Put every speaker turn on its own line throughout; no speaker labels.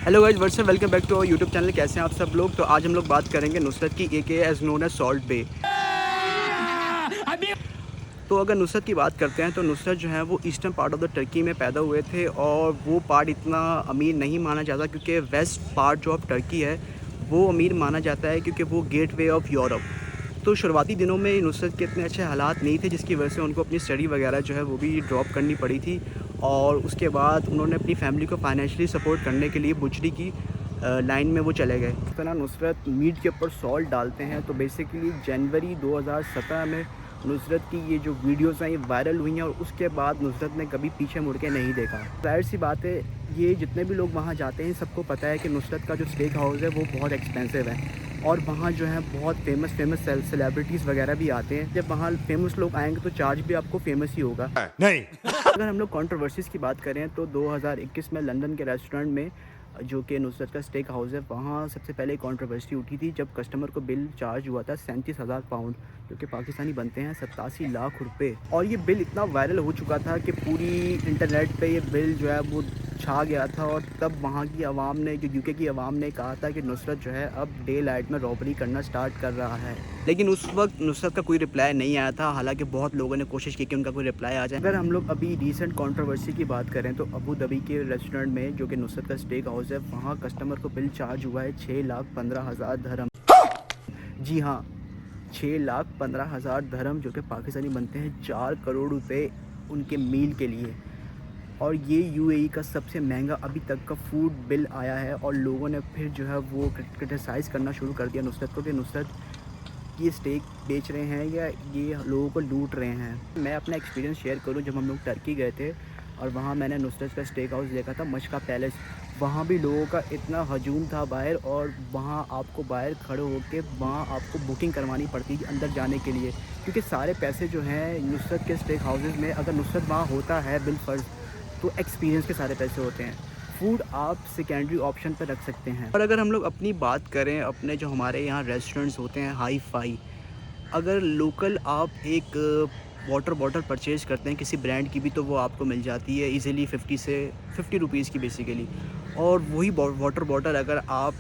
Hello guys, what's up, welcome back to our YouTube channel. कैसे हैं आप सब लोग। तो आज हम लोग बात करेंगे नुसरत की, एके एज नोन एज सॉल्ट बे। तो अगर नुसरत की बात करते हैं तो नुसरत जो है वो eastern part of the Turkey में पैदा हुए थे और वो पार्ट इतना अमीर नहीं माना जाता क्योंकि वेस्ट पार्ट जो ऑफ टर्की है वो अमीर माना जाता है क्योंकि वो गेट वे ऑफ यूरोप। तो शुरुआती दिनों में नुसरत के इतने अच्छे हालात नहीं थे जिसकी वजह से उनको अपनी स्टडी वगैरह जो है वो भी ड्रॉप करनी पड़ी थी। और उसके बाद उन्होंने अपनी फैमिली को फाइनेंशियली सपोर्ट करने के लिए बुचड़ी की लाइन में वो चले गए। इस तरह नुसरत मीट के ऊपर सॉल्ट डालते हैं। तो बेसिकली जनवरी 2017 में नुसरत की ये जो वीडियोस हैं ये वायरल हुई हैं और उसके बाद नुसरत ने कभी पीछे मुड़ के नहीं देखा। जाहिर सी बात है, ये जितने भी लोग वहाँ जाते हैं सबको पता है कि नुसरत का जो स्टेक हाउस है वो बहुत एक्सपेंसिव है और वहाँ जो है बहुत फेमस सेलिब्रिटीज़ वगैरह भी आते हैं। जब वहाँ फेमस लोग आएंगे तो चार्ज भी आपको फेमस ही होगा।
नहीं।
अगर हम लोग कंट्रोवर्सीज़ की बात करें तो 2021 में लंदन के रेस्टोरेंट में जो कि नुसरत का स्टेक हाउस है वहाँ सबसे पहले कंट्रोवर्सी उठी थी जब कस्टमर को बिल चार्ज हुआ था 37,000 पाउंड, जो कि पाकिस्तानी बनते हैं 87 लाख रुपए। और ये बिल इतना वायरल हो चुका था कि पूरी इंटरनेट पे ये बिल जो है वो छा गया था। और तब वहाँ की आवाम ने, जो यूके की आवाम ने कहा था कि नुसरत जो है अब डे लाइट में रॉबरी करना स्टार्ट कर रहा है। लेकिन उस वक्त नुसरत का कोई रिप्लाई नहीं आया था, हालांकि बहुत लोगों ने कोशिश की कि उनका कोई रिप्लाई आ जाए। अगर हम लोग अभी रिसेंट कंट्रोवर्सी की बात करें तो अबू धाबी के रेस्टोरेंट में जो कि नुसरत का स्टेक हाउस है वहाँ कस्टमर को बिल चार्ज हुआ है 6,15,000 धर्म। जी हाँ, 6,15,000 धर्म, जो कि पाकिस्तानी बनते हैं 4 करोड़ रुपए उनके मील के लिए। और ये यूएई का सबसे महंगा अभी तक का फूड बिल आया है। और लोगों ने फिर जो है वो क्रिटिसाइज़ करना शुरू कर दिया नुसरत को कि नुसरत ये स्टेक बेच रहे हैं या ये लोगों को लूट रहे हैं। मैं अपना एक्सपीरियंस शेयर करूं, जब हम लोग टर्की गए थे और वहाँ मैंने नुसरत का स्टेक हाउस देखा था, मशका पैलेस। वहाँ भी लोगों का इतना हजूम था बाहर, और वहाँ आपको बाहर खड़े होकर वहाँ आपको बुकिंग करवानी पड़ती थी अंदर जाने के लिए, क्योंकि सारे पैसे जो हैं नुसरत के स्टेक हाउसेज़ में, अगर नुसरत वहाँ होता है बिल फर्ज, तो एक्सपीरियंस के सारे पैसे होते हैं। फूड आप सेकेंडरी ऑप्शन पर रख सकते हैं। और अगर हम लोग अपनी बात करें, अपने जो हमारे यहाँ रेस्टोरेंट्स होते हैं हाई फाई, अगर लोकल आप एक वाटर बॉटल परचेज़ करते हैं किसी ब्रांड की भी तो वो आपको मिल जाती है इजीली 50 रुपीज़ की बेसिकली। और वही वाटर बॉटल अगर आप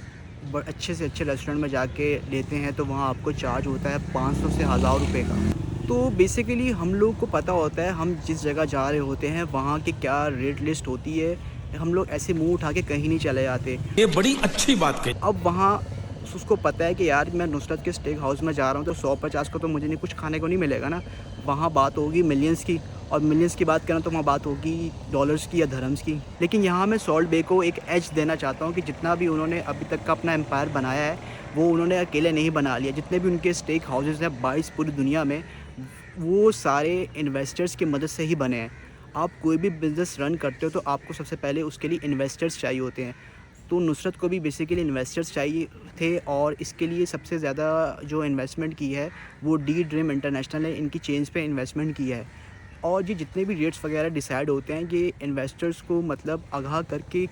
अच्छे से अच्छे रेस्टोरेंट में जाके लेते हैं तो वहाँ आपको चार्ज होता है 500 से 1000 रुपये का। तो बेसिकली हम लोग को पता होता है हम जिस जगह जा रहे होते हैं वहाँ की क्या रेट लिस्ट होती है। हम लोग ऐसे मुंह उठा के कहीं नहीं चले जाते।
ये बड़ी अच्छी बात कही।
अब वहाँ उसको पता है कि यार मैं नुसरत के स्टेक हाउस में जा रहा हूँ तो 150 का तो मुझे नहीं, कुछ खाने को नहीं मिलेगा ना। वहाँ बात होगी मिलियंस की, और मिलियंस की बात करें तो वहाँ बात होगी डॉलर्स की या धर्म्स की। लेकिन यहाँ मैं सॉल्ट बे को एक एज देना चाहता हूँ कि जितना भी उन्होंने अभी तक का अपना एम्पायर बनाया है वो उन्होंने अकेले नहीं बना लिया। जितने भी उनके स्टेक हाउसेज़ हैं 22 पूरी दुनिया में, वो सारे इन्वेस्टर्स की मदद से ही बने हैं। आप कोई भी बिज़नेस रन करते हो तो आपको सबसे पहले उसके लिए इन्वेस्टर्स चाहिए होते हैं। तो नुसरत को भी बेसिकली इन्वेस्टर्स चाहिए थे, और इसके लिए सबसे ज़्यादा जो इन्वेस्टमेंट की है वो डी ड्रीम इंटरनेशनल ने इनकी चेंज पे इन्वेस्टमेंट की है। और ये जितने भी रेट्स वगैरह डिसाइड होते हैं ये इन्वेस्टर्स को मतलब आगाह करके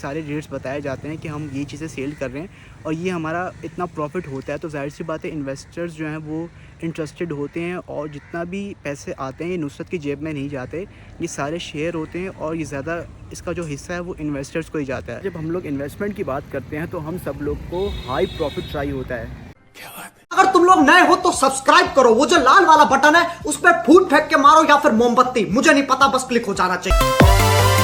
सारे रेट्स बताए जाते हैं कि हम ये चीज़ें सेल कर रहे हैं और ये हमारा इतना प्रॉफिट होता है। तो जाहिर सी बात है इन्वेस्टर्स जो हैं वो इंटरेस्टेड होते हैं, और जितना भी पैसे आते हैं ये नुसरत की जेब में नहीं जाते, ये सारे शेयर होते हैं और ये ज़्यादा इसका जो हिस्सा है वो इन्वेस्टर्स को ही जाता है। जब हम लोग इन्वेस्टमेंट की बात करते हैं तो हम सब लोग को हाई प्रॉफिट चाहिए होता है।
अगर तुम लोग नए हो तो सब्सक्राइब करो, वो जो लाल वाला बटन है उस पर फूट फेंक के मारो या फिर मोमबत्ती, मुझे नहीं पता, बस क्लिक हो जाना चाहिए।